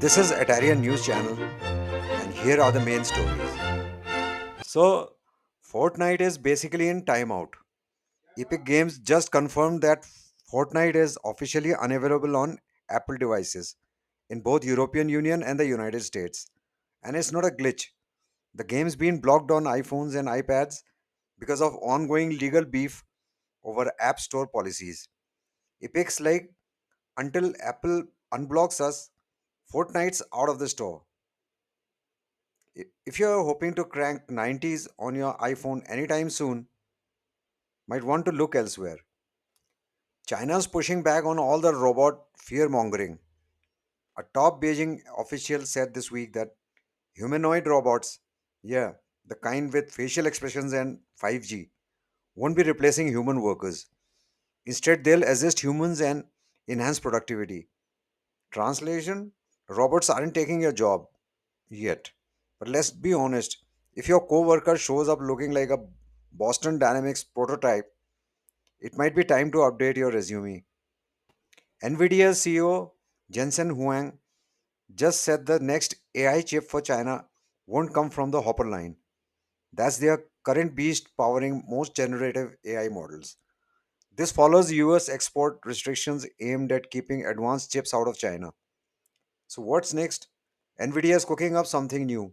This is Atarian News Channel, and here are the main stories. So, Fortnite is basically in timeout. Epic Games just confirmed that Fortnite is officially unavailable on Apple devices in both European Union and the United States. And it's not a glitch. The game's been blocked on iPhones and iPads because of ongoing legal beef over App Store policies. Epic's like, until Apple unblocks us, Fortnite's out of the store. If you're hoping to crank 90s on your iPhone anytime soon, might want to look elsewhere. China's pushing back on all the robot fear mongering. A top Beijing official said this week that humanoid robots, yeah, the kind with facial expressions and 5G, won't be replacing human workers. Instead, they'll assist humans and enhance productivity. Translation: robots aren't taking your job yet. But let's be honest, if your coworker shows up looking like a Boston Dynamics prototype, it might be time to update your resume. Nvidia CEO Jensen Huang just said the next AI chip for China won't come from the Hopper line. That's their current beast powering most generative AI models. This follows US export restrictions aimed at keeping advanced chips out of China. So, what's next? Nvidia is cooking up something new,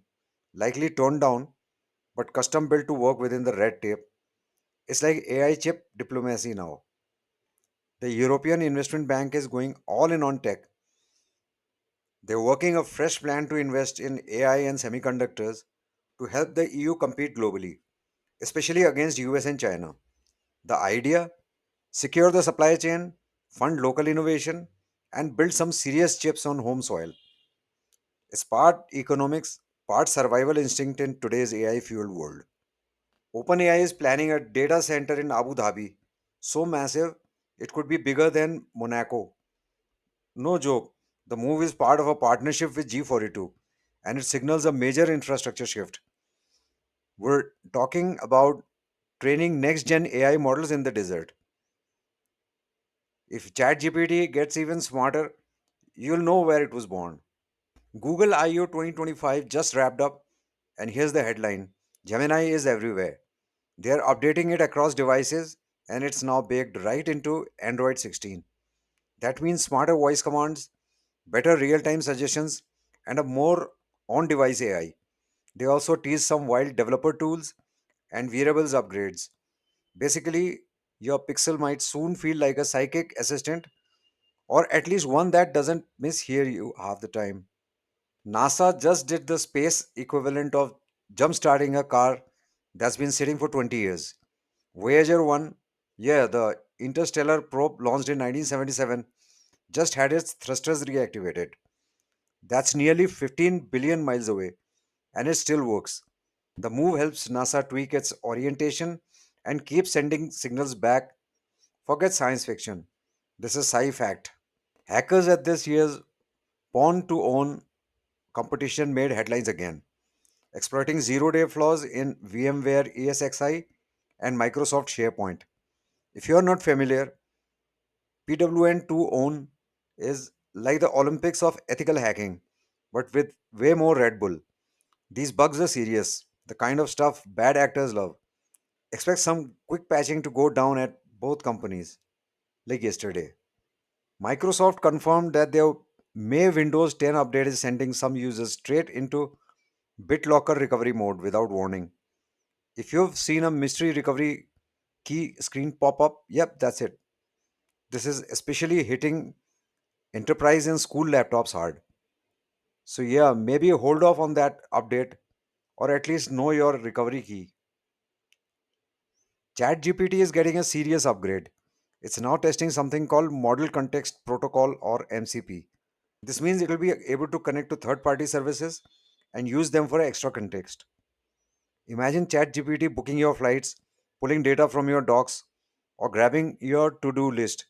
likely toned down, but custom built to work within the red tape. It's like AI chip diplomacy now. The European Investment Bank is going all in on tech. They're working a fresh plan to invest in AI and semiconductors to help the EU compete globally, especially against US and China. The idea: secure the supply chain, fund local innovation, and build some serious chips on home soil. It's part economics, part survival instinct in today's AI fueled world. OpenAI is planning a data center in Abu Dhabi, so massive it could be bigger than Monaco. No joke. The move is part of a partnership with G42 and it signals a major infrastructure shift. We're talking about training next gen AI models in the desert. If ChatGPT gets even smarter, you'll know where it was born. Google I/O 2025 just wrapped up, and here's the headline: Gemini is everywhere. They're updating it across devices, and it's now baked right into Android 16. That means smarter voice commands, better real time suggestions, and a more on device AI. They also tease some wild developer tools and wearables upgrades. Basically, your Pixel might soon feel like a psychic assistant, or at least one that doesn't mishear you half the time. NASA just did the space equivalent of jump starting a car that's been sitting for 20 years. Voyager 1, yeah, the interstellar probe launched in 1977, just had its thrusters reactivated. That's nearly 15 billion miles away, and it still works. The move helps NASA tweak its orientation and keep sending signals back. Forget science fiction. This is sci fact. Hackers at this year's Pawn to Own competition made headlines again, exploiting zero day flaws in VMware ESXi and Microsoft SharePoint. If you're not familiar, PWN2 Own is like the Olympics of ethical hacking, but with way more Red Bull. These bugs are serious, the kind of stuff bad actors love. Expect some quick patching to go down at both companies, like yesterday. Microsoft confirmed that their May Windows 10 update is sending some users straight into BitLocker recovery mode without warning. If you've seen a mystery recovery key screen pop up, yep, that's it. This is especially hitting enterprise and school laptops hard. So, yeah, maybe hold off on that update or at least know your recovery key. ChatGPT is getting a serious upgrade. It's now testing something called Model Context Protocol or MCP. This means it will be able to connect to third party services and use them for extra context. Imagine ChatGPT booking your flights, pulling data from your docs, or grabbing your to do list.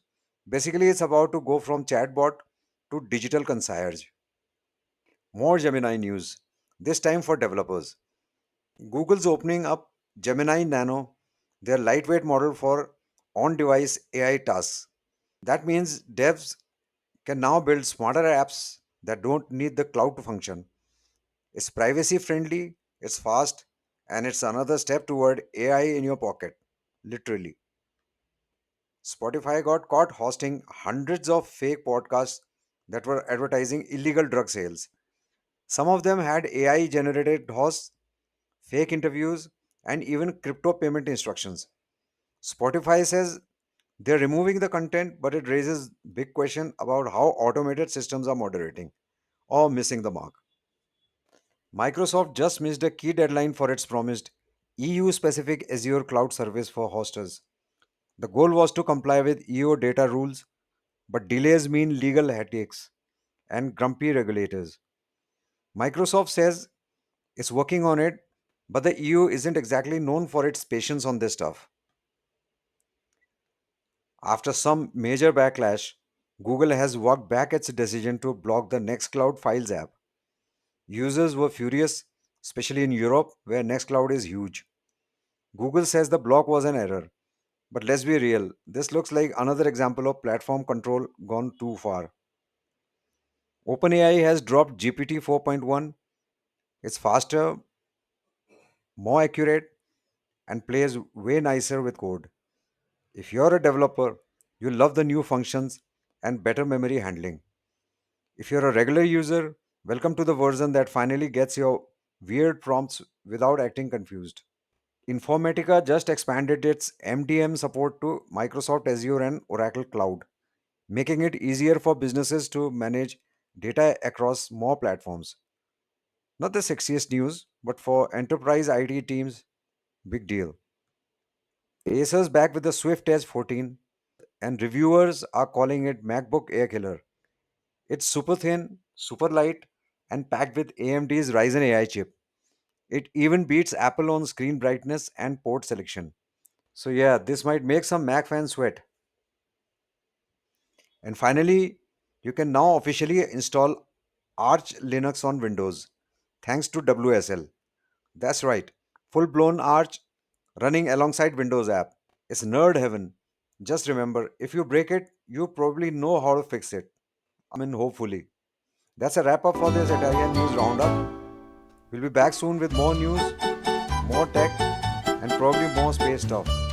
Basically, it's about to go from chatbot to digital concierge. More Gemini news, this time for developers. Google's opening up Gemini Nano, their lightweight model for on device AI tasks. That means devs can now build smarter apps that don't need the cloud to function. It's privacy friendly, it's fast, and it's another step toward AI in your pocket. Literally. Spotify got caught hosting hundreds of fake podcasts that were advertising illegal drug sales. Some of them had AI generated hosts, fake interviews, and even crypto payment instructions. Spotify says they're removing the content, but it raises big question about how automated systems are moderating or missing the mark. Microsoft just missed a key deadline for its promised EU specific Azure cloud service for hosters. The goal was to comply with EU data rules, but delays mean legal headaches and grumpy regulators. Microsoft says it's working on it, but the EU isn't exactly known for its patience on this stuff. After some major backlash, Google has walked back its decision to block the Nextcloud Files app. Users were furious, especially in Europe, where Nextcloud is huge. Google says the block was an error, but let's be real, this looks like another example of platform control gone too far. OpenAI has dropped GPT 4.1. It's faster, more accurate, and plays way nicer with code. If you're a developer, you love the new functions and better memory handling. If you're a regular user, welcome to the version that finally gets your weird prompts without acting confused. Informatica just expanded its MDM support to Microsoft Azure and Oracle Cloud, making it easier for businesses to manage data across more platforms. Not the sexiest news, but for enterprise IT teams, big deal. Acer's back with the Swift Edge 14, and reviewers are calling it MacBook Air killer. It's super thin, super light, and packed with AMD's Ryzen AI chip. It even beats Apple on screen brightness and port selection. So yeah, this might make some Mac fans sweat. And finally, you can now officially install Arch Linux on Windows thanks to WSL. That's right, full blown Arch running alongside Windows app. It's nerd heaven. Just remember, if you break it, you probably know how to fix it. I mean, hopefully. That's a wrap up for this Italian news roundup. We'll be back soon with more news, more tech, and probably more space stuff.